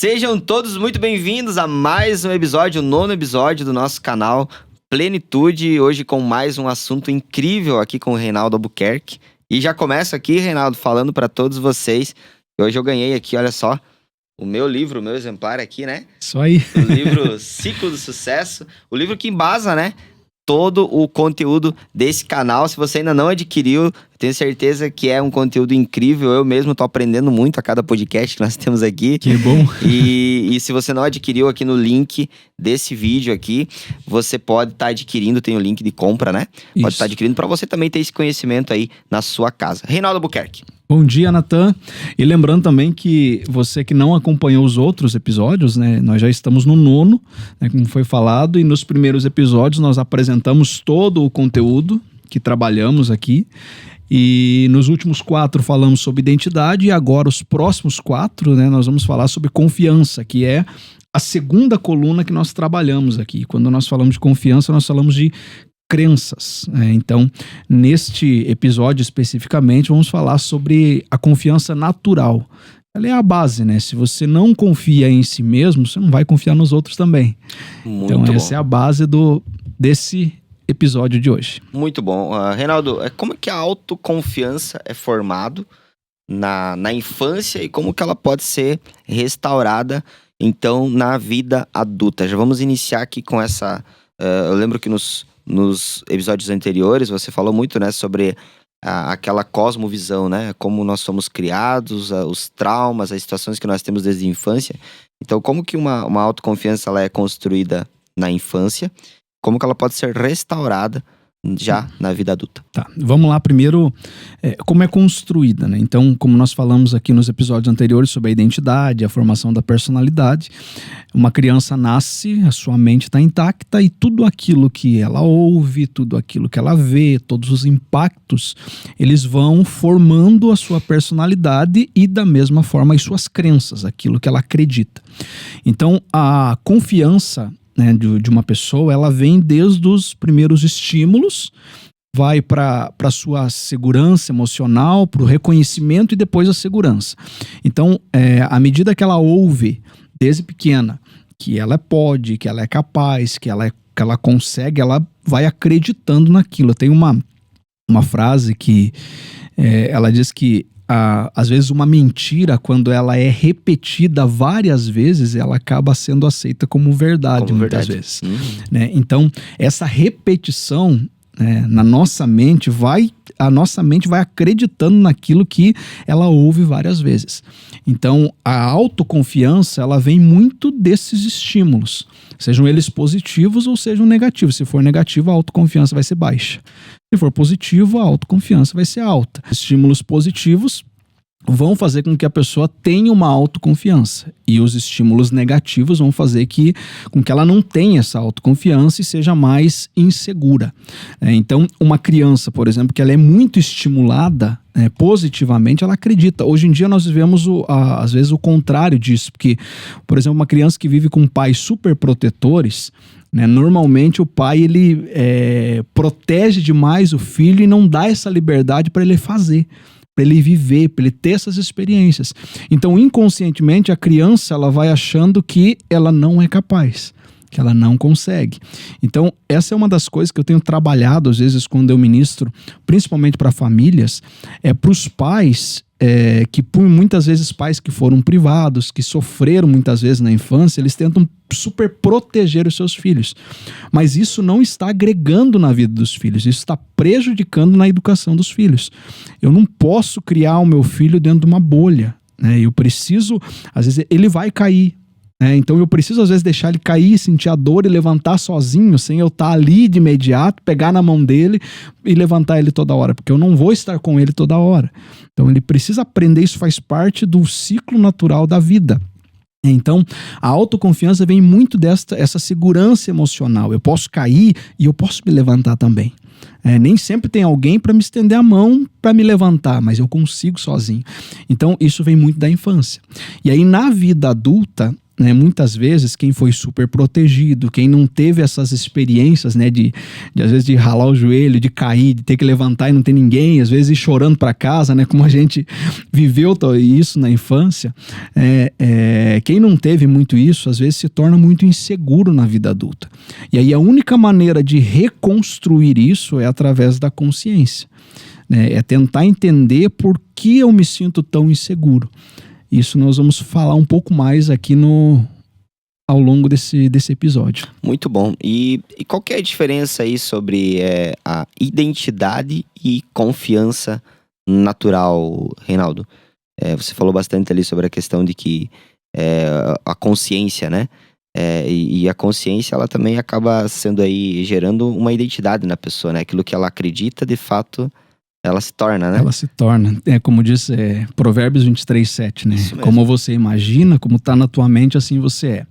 Sejam todos muito bem-vindos a mais um episódio, o 9º episódio do nosso canal Plenitude. Hoje com mais um assunto incrível aqui com o Reinaldo Albuquerque. E já começo aqui, Reinaldo, falando para todos vocês. Hoje eu ganhei aqui, olha só, o meu livro, o meu exemplar aqui, né? Isso aí. O livro Ciclo do Sucesso. O livro que embasa, né, todo o conteúdo desse canal. Se você ainda não adquiriu, tenho certeza que é um conteúdo incrível. Eu mesmo tô aprendendo muito a cada podcast que nós temos aqui. Que bom. E se você não adquiriu, aqui no link desse vídeo aqui, você pode estar adquirindo, tem o link de compra, né? Isso. Pode estar adquirindo para você também ter esse conhecimento aí na sua casa. Reinaldo Albuquerque. Bom dia, Natan. E lembrando também que você que não acompanhou os outros episódios, né? Nós já estamos no 9º, né, como foi falado, e nos primeiros episódios nós apresentamos todo o conteúdo que trabalhamos aqui. E nos últimos 4 falamos sobre identidade, e agora os próximos 4, né, nós vamos falar sobre confiança, que é a segunda coluna que nós trabalhamos aqui. Quando nós falamos de confiança, nós falamos de crenças, né? Então, neste episódio especificamente, vamos falar sobre a confiança natural. Ela é a base, né? Se você não confia em si mesmo, você não vai confiar nos outros também. Muito então, bom. Essa é a base desse episódio de hoje. Muito bom. Reinaldo, como é que a autoconfiança é formado na infância e como que ela pode ser restaurada, então, na vida adulta? Já vamos iniciar aqui com essa... eu lembro que nos episódios anteriores você falou muito, né, sobre aquela cosmovisão, né? Como nós somos criados, os traumas, as situações que nós temos desde a infância. Então, como que uma autoconfiança ela é construída na infância? Como que ela pode ser restaurada já na vida adulta? Tá, vamos lá primeiro, como é construída, né? Então, como nós falamos aqui nos episódios anteriores sobre a identidade, a formação da personalidade, uma criança nasce, a sua mente está intacta e tudo aquilo que ela ouve, tudo aquilo que ela vê, todos os impactos, eles vão formando a sua personalidade e da mesma forma as suas crenças, aquilo que ela acredita. Então, a confiança, né, de uma pessoa, ela vem desde os primeiros estímulos, vai para a sua segurança emocional, para o reconhecimento e depois a segurança. Então, à medida que ela ouve, desde pequena, que ela pode, que ela é capaz, que ela consegue, ela vai acreditando naquilo. Tem uma frase que ela diz que às vezes uma mentira, quando ela é repetida várias vezes, ela acaba sendo aceita como verdade, muitas vezes. Né? Então, essa repetição, né, na nossa mente, a nossa mente vai acreditando naquilo que ela ouve várias vezes. Então, a autoconfiança, ela vem muito desses estímulos, sejam eles positivos ou sejam negativos. Se for negativo, a autoconfiança vai ser baixa. Se for positivo, a autoconfiança vai ser alta. Estímulos positivos vão fazer com que a pessoa tenha uma autoconfiança. E os estímulos negativos vão fazer com que ela não tenha essa autoconfiança e seja mais insegura. Então, uma criança, por exemplo, que ela é muito estimulada positivamente, ela acredita. Hoje em dia nós vivemos, às vezes, o contrário disso. Porque, por exemplo, uma criança que vive com pais super protetores, né, normalmente o pai ele protege demais o filho e não dá essa liberdade para ele fazer, para ele viver, para ele ter essas experiências. Então, inconscientemente, a criança ela vai achando que ela não é capaz, que ela não consegue. Então, essa é uma das coisas que eu tenho trabalhado, às vezes, quando eu ministro, principalmente para famílias, para os pais, que por muitas vezes pais que foram privados, que sofreram muitas vezes na infância, eles tentam super proteger os seus filhos. Mas isso não está agregando na vida dos filhos, isso está prejudicando na educação dos filhos. Eu não posso criar o meu filho dentro de uma bolha, né? Eu preciso, às vezes ele vai cair, então eu preciso às vezes deixar ele cair, sentir a dor e levantar sozinho, sem eu estar ali de imediato, pegar na mão dele e levantar ele toda hora, porque eu não vou estar com ele toda hora. Então ele precisa aprender, isso faz parte do ciclo natural da vida. Então, a autoconfiança vem muito essa segurança emocional. Eu posso cair e eu posso me levantar também. Nem sempre tem alguém para me estender a mão para me levantar, mas eu consigo sozinho. Então, isso vem muito da infância. E aí, na vida adulta, né? Muitas vezes quem foi super protegido, quem não teve essas experiências, né, de às vezes de ralar o joelho, de cair, de ter que levantar e não ter ninguém, às vezes ir chorando para casa, né, como a gente viveu isso na infância, quem não teve muito isso, às vezes se torna muito inseguro na vida adulta. E aí a única maneira de reconstruir isso é através da consciência, né? É tentar entender por que eu me sinto tão inseguro. Isso nós vamos falar um pouco mais aqui ao longo desse episódio. Muito bom. E qual que é a diferença aí sobre a identidade e confiança natural, Reinaldo? Você falou bastante ali sobre a questão de que a consciência, né? E a consciência, ela também acaba sendo aí, gerando uma identidade na pessoa, né? Aquilo que ela acredita, de fato, ela se torna, né? Ela se torna. Como diz Provérbios 23:7, né? Isso mesmo. Como você imagina, como está na tua mente, assim você é.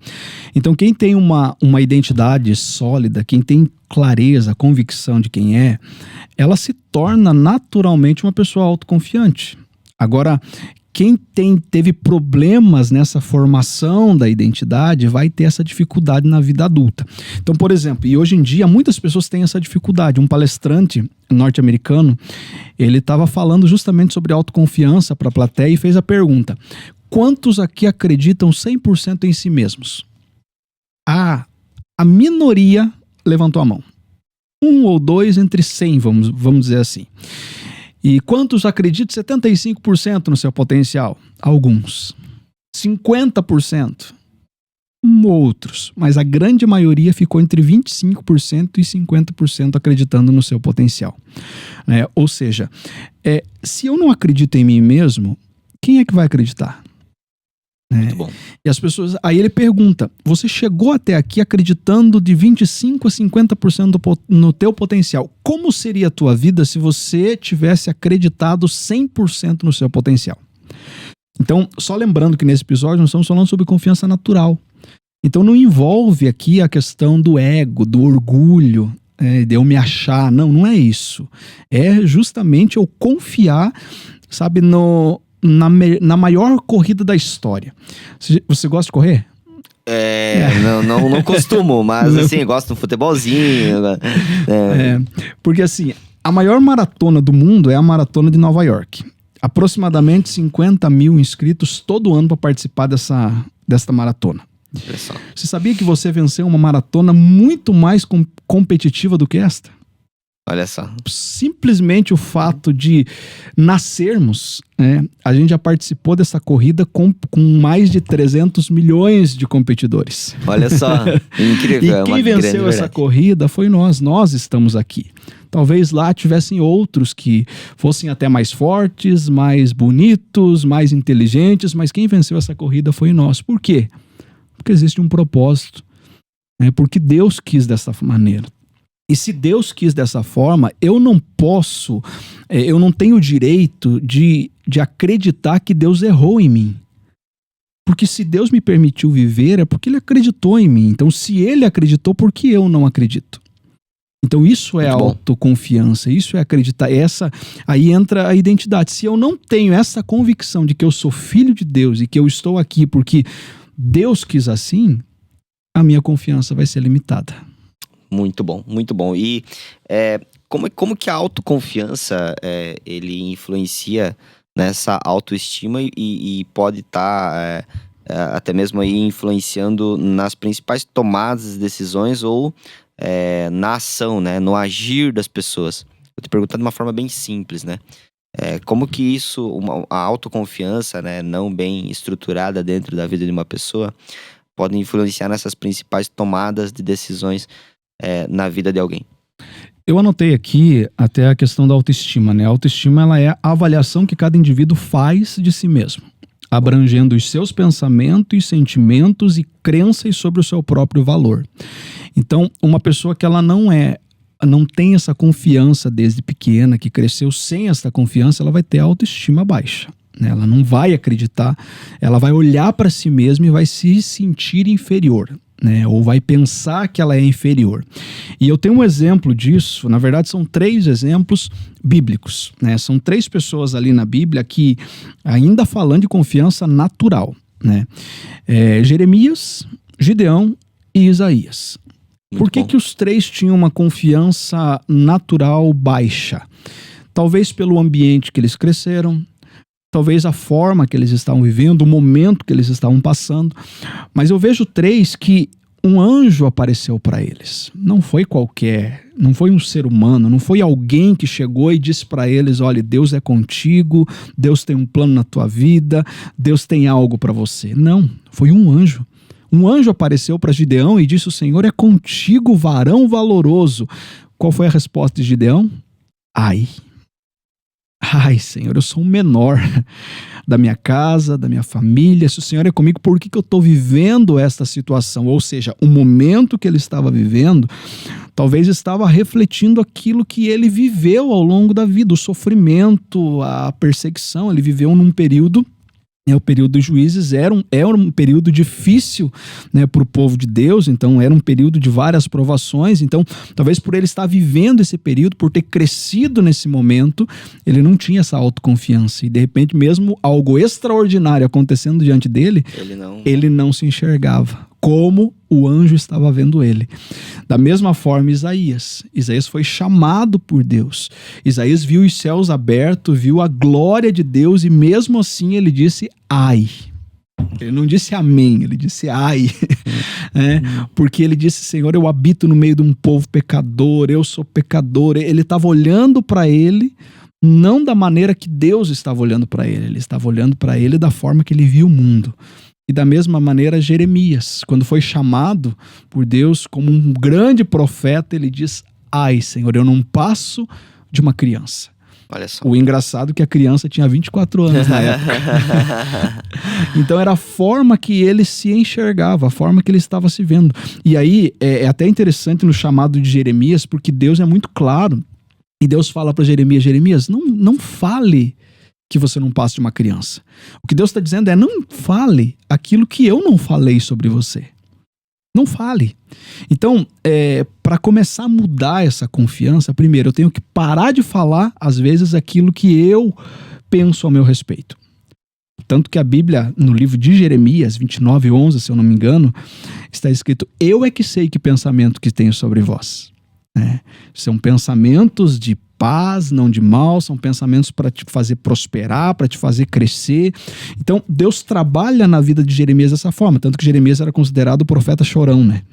Então, quem tem uma identidade sólida, quem tem clareza, convicção de quem é, ela se torna naturalmente uma pessoa autoconfiante. Agora, quem teve problemas nessa formação da identidade vai ter essa dificuldade na vida adulta. Então, por exemplo, e hoje em dia muitas pessoas têm essa dificuldade. Um palestrante norte-americano, ele estava falando justamente sobre autoconfiança para a plateia e fez a pergunta: quantos aqui acreditam 100% em si mesmos? A minoria levantou a mão. 1 ou 2 entre 100, vamos dizer assim. E quantos acreditam 75% no seu potencial? Alguns. 50%? Outros. Mas a grande maioria ficou entre 25% e 50% acreditando no seu potencial. Ou seja, se eu não acredito em mim mesmo, quem é que vai acreditar? Muito bom. E as pessoas, aí ele pergunta: você chegou até aqui acreditando de 25% a 50% no teu potencial. Como seria a tua vida se você tivesse acreditado 100% no seu potencial? Então, só lembrando que nesse episódio nós estamos falando sobre confiança natural. Então não envolve aqui a questão do ego, do orgulho, de eu me achar. Não é isso. É justamente eu confiar, sabe, na maior corrida da história. Você gosta de correr? Não costumo, mas assim, gosto do futebolzinho. Porque assim, a maior maratona do mundo é a maratona de Nova York. Aproximadamente 50 mil inscritos todo ano para participar desta maratona. Você sabia que você venceu uma maratona muito mais competitiva do que esta? Olha só. Simplesmente o fato de nascermos, a gente já participou dessa corrida com mais de 300 milhões de competidores. Olha só, incrível. E quem venceu essa corrida foi nós estamos aqui. Talvez lá tivessem outros que fossem até mais fortes, mais bonitos, mais inteligentes, mas quem venceu essa corrida foi nós. Por quê? Porque existe um propósito, porque Deus quis dessa maneira. E se Deus quis dessa forma, eu não tenho o direito de acreditar que Deus errou em mim. Porque se Deus me permitiu viver, é porque Ele acreditou em mim. Então, se Ele acreditou, por que eu não acredito? Então, isso é autoconfiança, isso é acreditar. Aí entra a identidade. Se eu não tenho essa convicção de que eu sou filho de Deus e que eu estou aqui porque Deus quis assim, a minha confiança vai ser limitada. Muito bom, muito bom. E como que a autoconfiança ele influencia nessa autoestima e pode estar até mesmo aí influenciando nas principais tomadas de decisões ou na ação, né, no agir das pessoas? Eu te perguntando de uma forma bem simples, né? Como que isso, a autoconfiança, né, não bem estruturada dentro da vida de uma pessoa, pode influenciar nessas principais tomadas de decisões na vida de alguém? Eu anotei aqui até a questão da autoestima, né? A autoestima, ela é a avaliação que cada indivíduo faz de si mesmo, abrangendo os seus pensamentos, sentimentos e crenças sobre o seu próprio valor. Então, uma pessoa que ela não tem essa confiança desde pequena, que cresceu sem essa confiança, ela vai ter autoestima baixa. Ela não vai acreditar, ela vai olhar para si mesma e vai se sentir inferior, né? Ou vai pensar que ela é inferior. E eu tenho um exemplo disso, na verdade são 3 exemplos bíblicos, né? São 3 pessoas ali na Bíblia que, ainda falando de confiança natural, né? Jeremias, Gideão e Isaías. Por que os três tinham uma confiança natural baixa? Talvez pelo ambiente que eles cresceram, talvez a forma que eles estavam vivendo, o momento que eles estavam passando. Mas eu vejo três que um anjo apareceu para eles. Não foi qualquer, não foi um ser humano, não foi alguém que chegou e disse para eles: olha, Deus é contigo, Deus tem um plano na tua vida, Deus tem algo para você. Não, foi um anjo. Um anjo apareceu para Gideão e disse: o Senhor é contigo, varão valoroso. Qual foi a resposta de Gideão? Ai, Senhor, eu sou o menor da minha casa, da minha família. Se o Senhor é comigo, por que eu estou vivendo esta situação? Ou seja, o momento que ele estava vivendo, talvez estava refletindo aquilo que ele viveu ao longo da vida, o sofrimento, a perseguição. Ele viveu num período... O período dos juízes era um período difícil, né, para o povo de Deus. Então era um período de várias provações. Então talvez por ele estar vivendo esse período, por ter crescido nesse momento, ele não tinha essa autoconfiança. E de repente, mesmo algo extraordinário acontecendo diante dele, ele não se enxergava como o anjo estava vendo ele. Da mesma forma, Isaías foi chamado por Deus. Isaías viu os céus abertos, viu a glória de Deus e mesmo assim ele disse: ai. Ele não disse amém, ele disse ai. Porque ele disse: Senhor, eu habito no meio de um povo pecador, eu sou pecador. Ele estava olhando para ele, não da maneira que Deus estava olhando para ele estava olhando para ele da forma que ele viu o mundo. E da mesma maneira, Jeremias, quando foi chamado por Deus como um grande profeta, ele diz: ai, Senhor, eu não passo de uma criança. Olha só. O engraçado é que a criança tinha 24 anos na época. Então era a forma que ele se enxergava, a forma que ele estava se vendo. E aí é até interessante no chamado de Jeremias, porque Deus é muito claro. E Deus fala para Jeremias, não fale que você não passe de uma criança. O que Deus está dizendo é: não fale aquilo que eu não falei sobre você. Não fale. Então, para começar a mudar essa confiança, primeiro eu tenho que parar de falar, às vezes, aquilo que eu penso a meu respeito. Tanto que a Bíblia, no livro de Jeremias 29:11, se eu não me engano, está escrito: eu é que sei que pensamento que tenho sobre vós. São pensamentos de paz, não de mal, são pensamentos para te fazer prosperar, para te fazer crescer. Então, Deus trabalha na vida de Jeremias dessa forma, tanto que Jeremias era considerado o profeta chorão, né?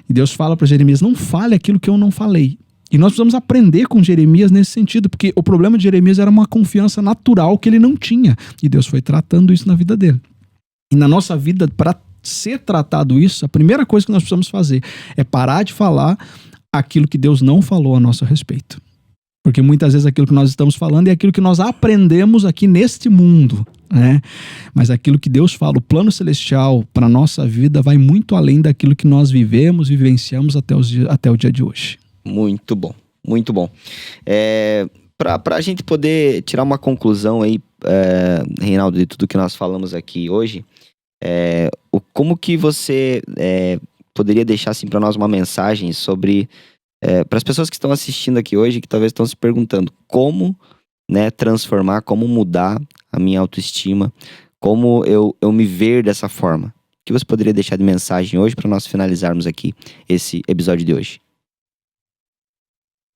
E Deus fala para Jeremias: não fale aquilo que eu não falei. E nós precisamos aprender com Jeremias nesse sentido, porque o problema de Jeremias era uma confiança natural que ele não tinha, e Deus foi tratando isso na vida dele. E na nossa vida, para ser tratado isso, a primeira coisa que nós precisamos fazer é parar de falar aquilo que Deus não falou a nosso respeito. Porque muitas vezes aquilo que nós estamos falando é aquilo que nós aprendemos aqui neste mundo, né? Mas aquilo que Deus fala, o plano celestial para a nossa vida, vai muito além daquilo que nós vivemos, vivenciamos até o dia de hoje. Muito bom, muito bom. Para a gente poder tirar uma conclusão aí, Reinaldo, de tudo que nós falamos aqui hoje, como que você poderia deixar assim, para nós uma mensagem sobre... para as pessoas que estão assistindo aqui hoje, que talvez estão se perguntando como, né, transformar, como mudar a minha autoestima, como eu me ver dessa forma. O que você poderia deixar de mensagem hoje para nós finalizarmos aqui esse episódio de hoje?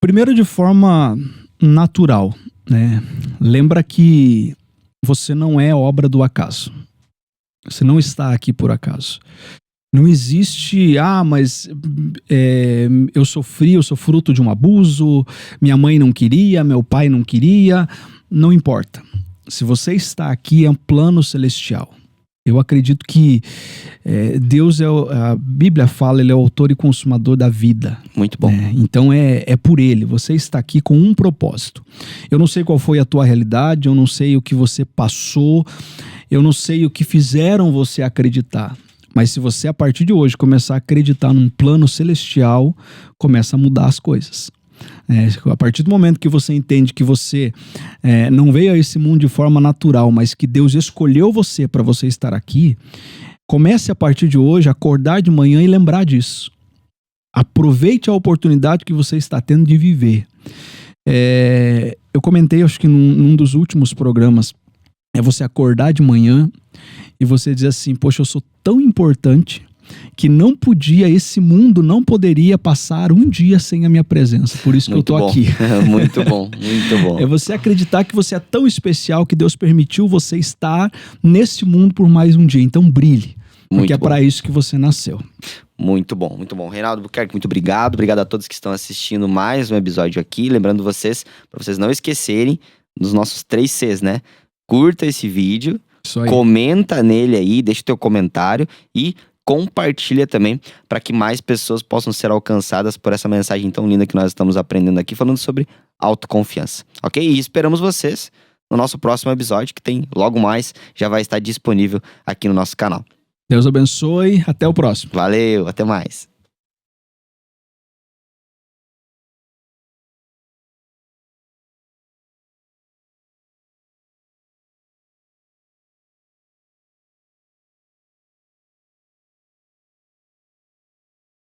Primeiro, de forma natural, né? Lembra que você não é obra do acaso. Você não está aqui por acaso. Não existe, mas eu sou fruto de um abuso, minha mãe não queria, meu pai não queria. Não importa. Se você está aqui, é um plano celestial. Eu acredito que Deus a Bíblia fala, ele é o autor e consumador da vida. Muito bom. Então é por ele, você está aqui com um propósito. Eu não sei qual foi a tua realidade, eu não sei o que você passou, eu não sei o que fizeram você acreditar. Mas se você, a partir de hoje, começar a acreditar num plano celestial, começa a mudar as coisas. A partir do momento que você entende que você não veio a esse mundo de forma natural, mas que Deus escolheu você para você estar aqui, comece a partir de hoje a acordar de manhã e lembrar disso. Aproveite a oportunidade que você está tendo de viver. Eu comentei, acho que num dos últimos programas, É você acordar de manhã e você dizer assim, poxa, eu sou tão importante que esse mundo não poderia passar um dia sem a minha presença. Por isso que eu tô aqui. Muito bom, muito bom. É você acreditar que você é tão especial que Deus permitiu você estar nesse mundo por mais um dia. Então brilhe, porque é para isso que você nasceu. Muito bom, muito bom. Reinaldo Buquerque, muito obrigado. Obrigado a todos que estão assistindo mais um episódio aqui. Lembrando vocês, para vocês não esquecerem dos nossos 3 Cs, né? Curta esse vídeo, comenta nele aí, deixa o teu comentário e compartilha também para que mais pessoas possam ser alcançadas por essa mensagem tão linda que nós estamos aprendendo aqui, falando sobre autoconfiança, ok? E esperamos vocês no nosso próximo episódio, que tem logo mais, já vai estar disponível aqui no nosso canal. Deus abençoe, até o próximo. Valeu, até mais.